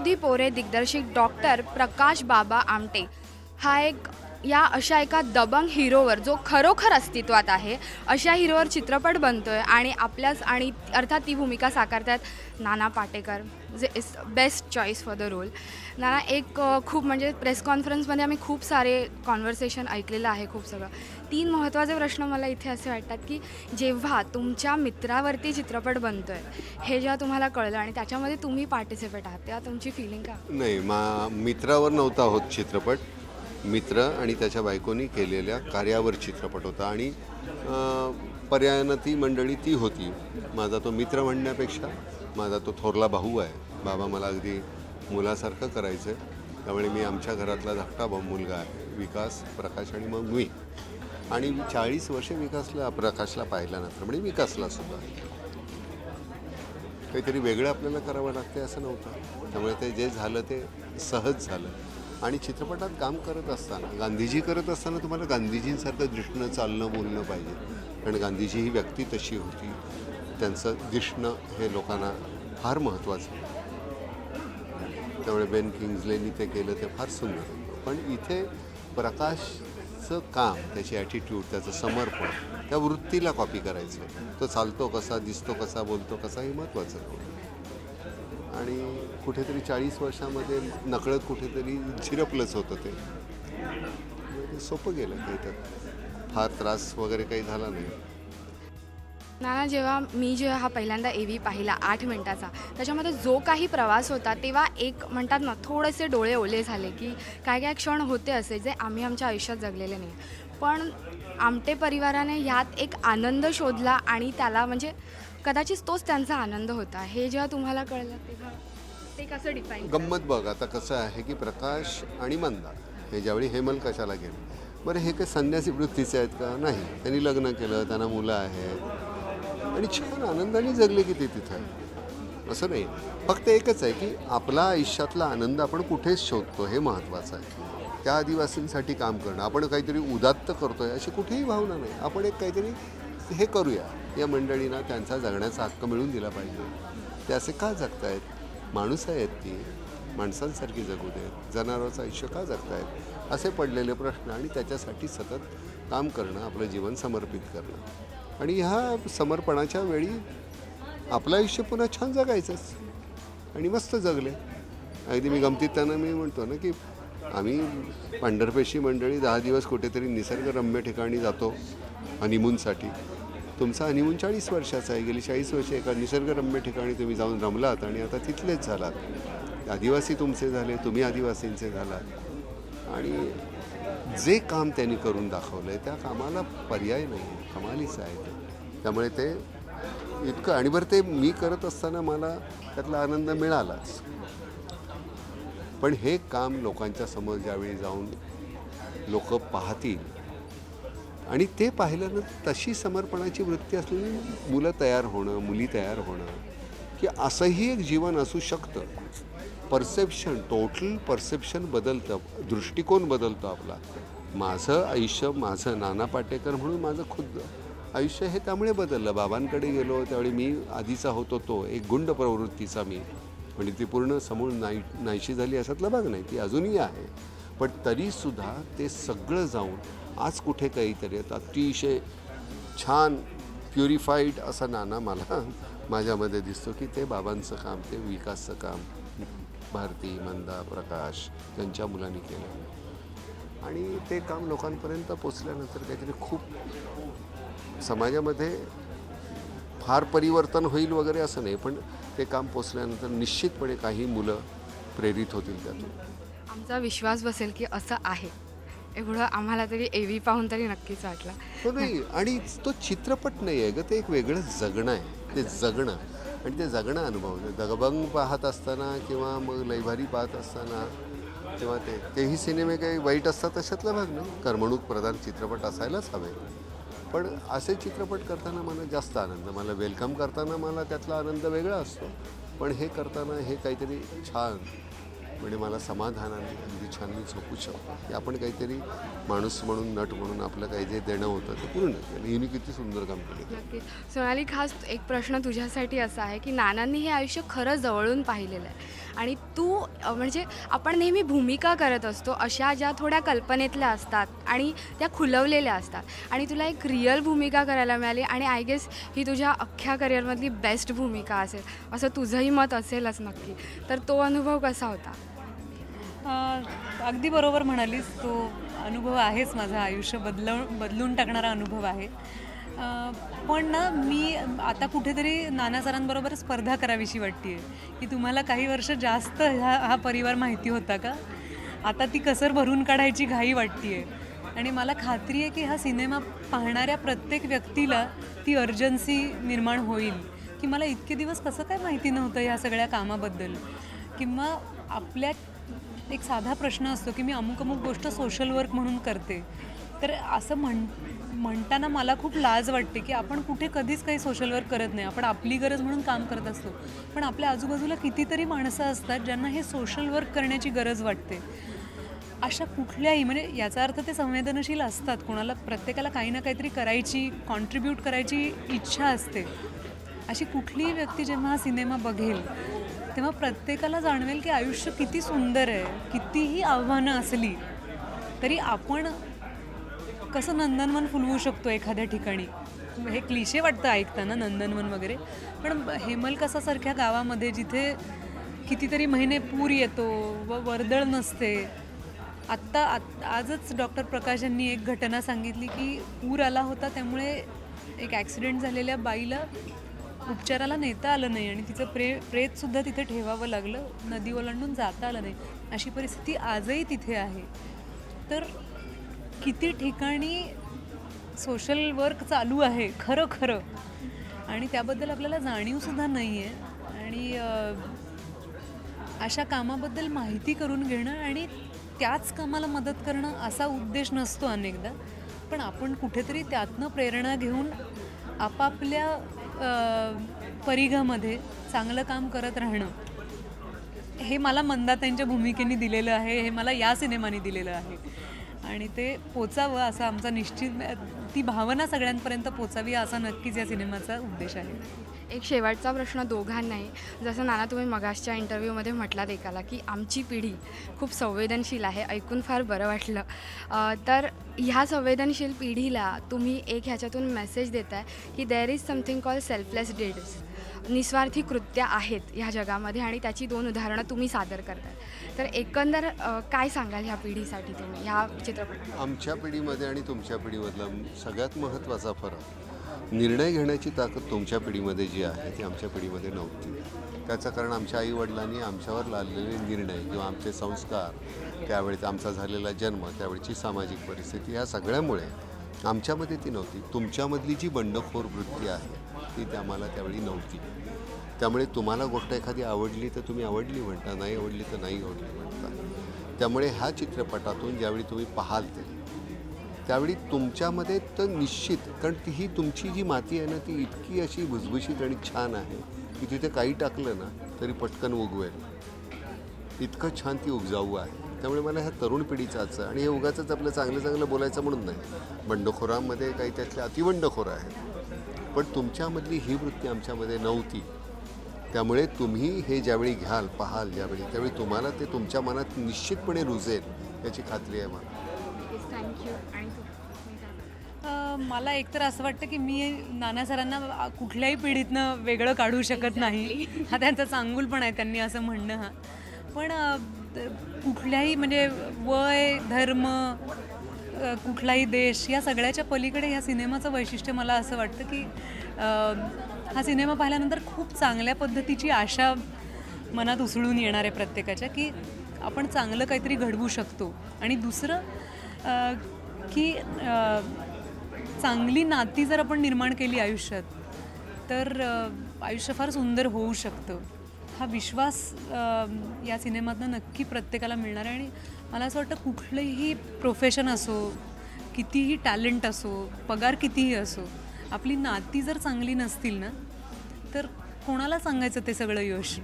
समृद्धी पोरे दिग्दर्शित डॉक्टर प्रकाश बाबा आमटे हा एक अशा एका दबंग हिरोवर जो खरोखर अस्तित्वात आहे अशा हिरोवर चित्रपट बनतोय आणि आपल्याच आणि अर्थात ती भूमिका साकारतात नाना पाटेकर जे is best choice for the role. Nana एक खूप म्हणजे प्रेस कॉन्फरन्समध्ये आम्ही खूप सारे कॉन्व्हर्सेशन ऐकलेलं आहे खूप सगळं. 3 महत्त्वाचे प्रश्न मला इथे असे वाटतात की जेव्हा तुमच्या मित्रावरती चित्रपट बनतोय हे जेव्हा तुम्हाला कळलं आणि त्याच्यामध्ये तुम्ही पार्टिसिपेट आहात तेव्हा तुमची फिलिंग का? नाही, मित्रावर नव्हता होत चित्रपट. मित्र आणि त्याच्या बायकोनी केलेल्या कार्यावर चित्रपट होता आणि पर्यायानं ती मंडळी ती होती. माझा तो मित्र म्हणण्यापेक्षा माझा तो थोरला भाऊ आहे. बाबा मला अगदी मुलासारखं करायचं आहे, त्यामुळे मी आमच्या घरातला धाकटा मुलगा आहे. विकास, प्रकाश आणि मग मी. आणि 40 वर्षे प्रकाशला पाहिल्यानंतर म्हणजे विकासला सुद्धा काहीतरी वेगळं आपल्याला करावं लागते असं नव्हतं. त्यामुळे ते जे झालं ते सहज झालं. आणि चित्रपटात काम करत असताना गांधीजी करत असताना तुम्हाला गांधीजींसारखं दिसणं, चालणं, बोलणं पाहिजे. कारण गांधीजी ही व्यक्ती तशी होती. त्यांचं दिसणं हे लोकांना फार महत्त्वाचं. त्यामुळे बेन किंग्सलेनी ते केलं ते फार सुंदर. पण इथे प्रकाशचं काम, त्याची ॲटिट्यूड, त्याचं समर्पण, त्या वृत्तीला कॉपी करायचं. तो चालतो कसा, दिसतो कसा, बोलतो कसा हे महत्त्वाचं. आणि कुठेतरी 40 वर्षामध्ये नकळत कुठेतरी झिरपलंच होतं ते. सोपं गेलं काही, तर फार त्रास वगैरे काही झाला नाही. नाना जेव्हा हा पहिल्यांदा AV पाहिला 8 मिनिटाचा, त्याच्यामध्ये जो काही प्रवास होता तेव्हा एक म्हणतात ना थोडेसे डोळे ओले झाले की काय काय क्षण होते असे जे आम्ही आमच्या आयुष्यात जगलेले नाही. पण आमटे परिवाराने ह्यात एक आनंद शोधला आणि त्याला म्हणजे कदाचित तोच त्यांचा आनंद होता. हे जेव्हा तुम्हाला कळलं तेव्हा ते कसं डिफाईन? गंमत बघ, आता कसं आहे की प्रकाश आणि मंदा हे ज्यावेळी हेमल कशाला गेले, बरं हे काही संन्यासी वृत्तीचे आहेत का? नाही. त्यांनी लग्न केलं, त्यांना मुलं आहेत आणि छान आनंदाने जगले की ते तिथं. असं नाही. फक्त एकच आहे की आपला आयुष्यातला आनंद आपण कुठेच शोधतो हे महत्त्वाचं आहे. त्या आदिवासींसाठी काम करणं, आपण काहीतरी उदात्त करतोय अशी कुठेही भावना नाही. आपण एक काहीतरी हे करूया, या मंडळींना त्यांचा जगण्याचा हक्क मिळून दिला पाहिजे. ते असे का जगतायत? माणूस आहेत, ती माणसांसारखी जगू देत. जनावरांचं आयुष्य का जगतायत? असे पडलेले प्रश्न आणि त्याच्यासाठी सतत काम करणं, आपलं जीवन समर्पित करणं. आणि ह्या समर्पणाच्या वेळी आपलं आयुष्य पुन्हा छान जगायचंच. आणि मस्त जगले. अगदी मी गमतीत त्यांना मी म्हणतो ना की आम्ही पांढरपेशी मंडळी 10 दिवस कुठेतरी निसर्गरम्य ठिकाणी जातो हनीमूनसाठी. तुमचा हनीमून 40 वर्षाचा आहे. गेली 40 वर्षे एका निसर्गरम्य ठिकाणी तुम्ही जाऊन रमलात आणि आता तिथलेच झालात. आदिवासी तुमचे झाले, तुम्ही आदिवासींचे झालात. आणि जे काम त्यांनी करून दाखवलं आहे त्या कामाला पर्याय नाही. कमालीचं आहे ते. त्यामुळे ते इतकं. आणि बरं ते मी करत असताना मला त्यातला आनंद मिळालाच. पण हे काम लोकांच्या समोर ज्यावेळी जाऊन लोक पाहतील आणि ते पाहिल्यानंतर तशी समर्पणाची वृत्ती असलेली मुलं तयार होणं, मुली तयार होणं की असंही एक जीवन असू शकतं. परसेप्शन, टोटल परसेप्शन बदलतं, दृष्टिकोन बदलतो आपला. माझं आयुष्य, माझं नाना पाटेकर म्हणून माझं खुद्द आयुष्य हे त्यामुळे बदललं. बाबांकडे गेलो त्यावेळी मी आधीचा होतो तो एक गुंड प्रवृत्तीचा मी, म्हणजे ती पूर्ण समूळ नाहीशी झाली अशातला भाग नाही, ती अजूनही आहे. पण तरीसुद्धा ते सगळं जाऊन आज कुठे काहीतरी अतिशय छान प्युरिफाईड असा नाना मला माझ्यामध्ये दिसतो की ते बाबांचं काम, ते विकासचं काम भारती, मंदा, प्रकाश त्यांच्या मुलांनी केलं. आणि ते काम लोकांपर्यंत पोचल्यानंतर काहीतरी खूप समाजामध्ये फार परिवर्तन होईल वगैरे असं नाही, पण ते काम पोचल्यानंतर निश्चितपणे काही मुलं प्रेरित होतील त्यातून. आमचा विश्वास बसेल की असं आहे एवढं आम्हाला तरी AV पाहून तरी नक्कीच वाटलं. हो नाही. आणि तो चित्रपट नाही आहे ग, ते एक वेगळं जगणं आहे. ते जगणं आणि ते जगणं अनुभव. दगबंग पाहत असताना किंवा मग लयभारी पाहत असताना तेव्हा तेही सिनेमे काही वाईट असतात तशातला भाग नाही. करमणूक प्रधान चित्रपट असायलाच हवे. पण असे चित्रपट करताना मला जास्त आनंद, मला वेलकम करताना मला त्यातला आनंद वेगळा असतो. पण हे करताना हे काहीतरी छान, म्हणजे मला समाधानाने अगदी छान मी झोपू शकतो की आपण काहीतरी माणूस म्हणून, नट म्हणून आपलं काही जे देणं होतं ते पूर्ण केलं. हिने किती सुंदर काम केलं. नक्कीच. सोनाली, खास एक प्रश्न तुझ्यासाठी असा आहे की नानांनी हे आयुष्य खरं जवळून पाहिलेलं आहे आणि तू म्हणजे आपण नेहमी भूमिका करत असतो अशा ज्या थोड्या कल्पनेतल्या असतात आणि त्या खुलवलेल्या असतात, आणि तुला एक रिअल भूमिका करायला मिळाली आणि आय गेस ही तुझ्या अख्ख्या करिअरमधली बेस्ट भूमिका असेल असं तुझंही मत असेलच नक्की. तर तो अनुभव कसा होता? अगदी बरोबर म्हणालीस. तो अनुभव आहेच, माझं आयुष्य बदलून टाकणारा अनुभव आहे. पण ना मी आता कुठेतरी नाना सरांबरोबर स्पर्धा करावीशी वाटते आहे की तुम्हाला काही वर्ष जास्त हा परिवार माहिती होता का, आता ती कसर भरून काढायची घाई वाटते आहे. आणि मला खात्री आहे की हा सिनेमा पाहणाऱ्या प्रत्येक व्यक्तीला ती अर्जन्सी निर्माण होईल की मला इतके दिवस कसं काय माहिती नव्हतं ह्या सगळ्या कामाबद्दल. किंवा आपल्या एक साधा प्रश्न असतो की मी अमुक गोष्ट सोशल वर्क म्हणून करते, तर असं म्हणताना मला खूप लाज वाटते की आपण कुठे कधीच काही सोशल वर्क करत नाही. आपण आपली गरज म्हणून काम करत असतो, पण आपल्या आजूबाजूला कितीतरी माणसं असतात ज्यांना हे सोशल वर्क करण्याची गरज वाटते. अशा कुठल्याही, म्हणजे याचा अर्थ ते संवेदनशील असतात, कोणाला प्रत्येकाला काही ना काहीतरी करायची, कॉन्ट्रीब्यूट करायची इच्छा असते. अशी कुठलीही व्यक्ती जेव्हा हा सिनेमा बघेल तेव्हा प्रत्येकाला जाणवेल की आयुष्य किती सुंदर आहे. कितीही आव्हानं असली तरी आपण कसं नंदनवन फुलवू शकतो एखाद्या ठिकाणी. हे क्लिशे वाटतं ऐकताना, नंदनवन वगैरे, पण हेमलकसासारख्या गावामध्ये जिथे कितीतरी महिने पूर येतो व वर्दळ नसते. आजच डॉक्टर प्रकाश यांनी एक घटना सांगितली की पूर आला होता, त्यामुळे एक ॲक्सिडेंट झालेल्या बाईला उपचाराला नेता आलं नाही आणि तिचं प्रेतसुद्धा तिथे ठेवावं लागलं, नदी ओलांडून जाता आलं नाही. अशी परिस्थिती आजही तिथे आहे. तर किती ठिकाणी सोशल वर्क चालू आहे खरं, आणि त्याबद्दल आपल्याला जाणीवसुद्धा नाही आहे. आणि अशा कामाबद्दल माहिती करून घेणं आणि त्याच कामाला मदत करणं असा उद्देश नसतो अनेकदा, पण आपण कुठेतरी त्यातनं प्रेरणा घेऊन आपापल्या परिघामध्ये चांगलं काम करत राहणं, हे मला मंदाताईंच्या भूमिकेने दिलेलं आहे, हे मला या सिनेमाने दिलेलं आहे. आणि ते पोचावं असा आमचा निश्चित, ती भावना सगळ्यांपर्यंत पोचावी असा नक्कीच या सिनेमाचा उद्देश आहे. एक शेवटचा प्रश्न दोघांनाही. जसं नाना तुम्ही मगाशच्या इंटरव्ह्यूमध्ये म्हटलात एकाला की आमची पिढी खूप संवेदनशील आहे, ऐकून फार बरं वाटलं. तर ह्या संवेदनशील पिढीला तुम्ही एक ह्याच्यातून मेसेज देताय की there is something call selfless deeds, निस्वार्थी कृत्य आहेत ह्या जगामध्ये, आणि त्याची 2 उदाहरणं तुम्ही सादर करताय. तर एकंदर काय सांगाल ह्या पिढीसाठी तुम्ही ह्या चित्रपटात? आमच्या पिढीमध्ये आणि तुमच्या पिढीमधला सगळ्यात महत्त्वाचा फरक, निर्णय घेण्याची ताकद तुमच्या पिढीमध्ये जी आहे ती आमच्या पिढीमध्ये नव्हती. त्याचं कारण आमच्या आईवडिलांनी आमच्यावर लादलेले निर्णय किंवा आमचे संस्कार, त्यावेळेस आमचा झालेला जन्म, त्यावेळची सामाजिक परिस्थिती, या सगळ्यामुळे आमच्यामध्ये ती नव्हती. तुमच्यामधली जी बंडखोर वृत्ती आहे ती आम्हाला त्यावेळी नव्हती. त्यामुळे तुम्हाला गोष्ट एखादी आवडली तर तुम्ही आवडली म्हणता, नाही आवडली तर नाही आवडली म्हणता. त्यामुळे ह्या चित्रपटातून ज्यावेळी तुम्ही पाहाल त्यावेळी तुमच्यामध्ये तर निश्चित, कारण ही तुमची जी माती आहे ना ती इतकी अशी भुसभुशीत आणि छान आहे की तिथे काही टाकलं ना तरी पटकन उगवेल, इतकं छान ती उपजाऊ आहे. त्यामुळे मला ह्या तरुण पिढीचाच, आणि हे उगाचच आपलं चांगलं बोलायचं म्हणून नाही, बंडखोरांमध्ये काही त्यातले अतिबंडखोर आहेत, पण तुमच्यामधली ही वृत्ती आमच्यामध्ये नव्हती. त्यामुळे तुम्ही हे ज्यावेळी घ्याल, पाहाल ज्यावेळी, त्यावेळी तुम्हाला ते तुमच्या मनात निश्चितपणे रुजेल याची खात्री आहे मला. थँक्यू. आणि मला एकतर असं वाटतं की मी नाना सरांना कुठल्याही पिढीतनं वेगळं काढू शकत नाही. हा त्यांचा चांगुलपण आहे, त्यांनी असं म्हणणं. हा पण कुठल्याही, म्हणजे वय, धर्म, कुठलाही देश, या सगळ्याच्या पलीकडे या सिनेमाचं वैशिष्ट्य मला असं वाटतं की हा सिनेमा पाहिल्यानंतर खूप चांगल्या पद्धतीची आशा मनात उसळून येणार आहे प्रत्येकाच्या, की आपण चांगलं काहीतरी घडवू शकतो. आणि दुसरं की चांगली नाती जर आपण निर्माण केली आयुष्यात तर आयुष्य फार सुंदर होऊ शकतं. हा विश्वास या सिनेमातनं नक्की प्रत्येकाला मिळणार आहे. आणि मला असं वाटतं कुठलंही प्रोफेशन असो, कितीही टॅलेंट असो, पगार कितीही असो, आपली नाती जर चांगली नसतील ना तर कोणाला सांगायचं ते सगळं यश.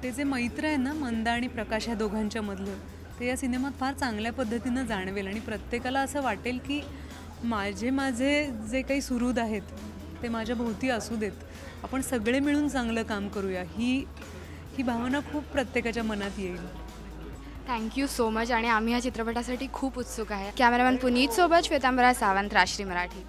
ते जे मैत्र आहे ना, मंदा आणि प्रकाश, ह्या दोघांच्या मधलं, ते या सिनेमात फार चांगल्या पद्धतीनं जाणवेल. आणि प्रत्येकाला असं वाटेल की माझे जे काही सुहृद आहेत ते माझ्या भोवती असू देत, आपण सगळे मिळून चांगलं काम करूया, ही भावना खूप प्रत्येकाच्या मनात येईल. Thank you so much. आणि आम्ही या चित्रपटासाठी खूप उत्सुक आहे. कॅमेरामॅन पुनीत सोबत श्वेतांबरा सावंत, राष्ट्रीय मराठी.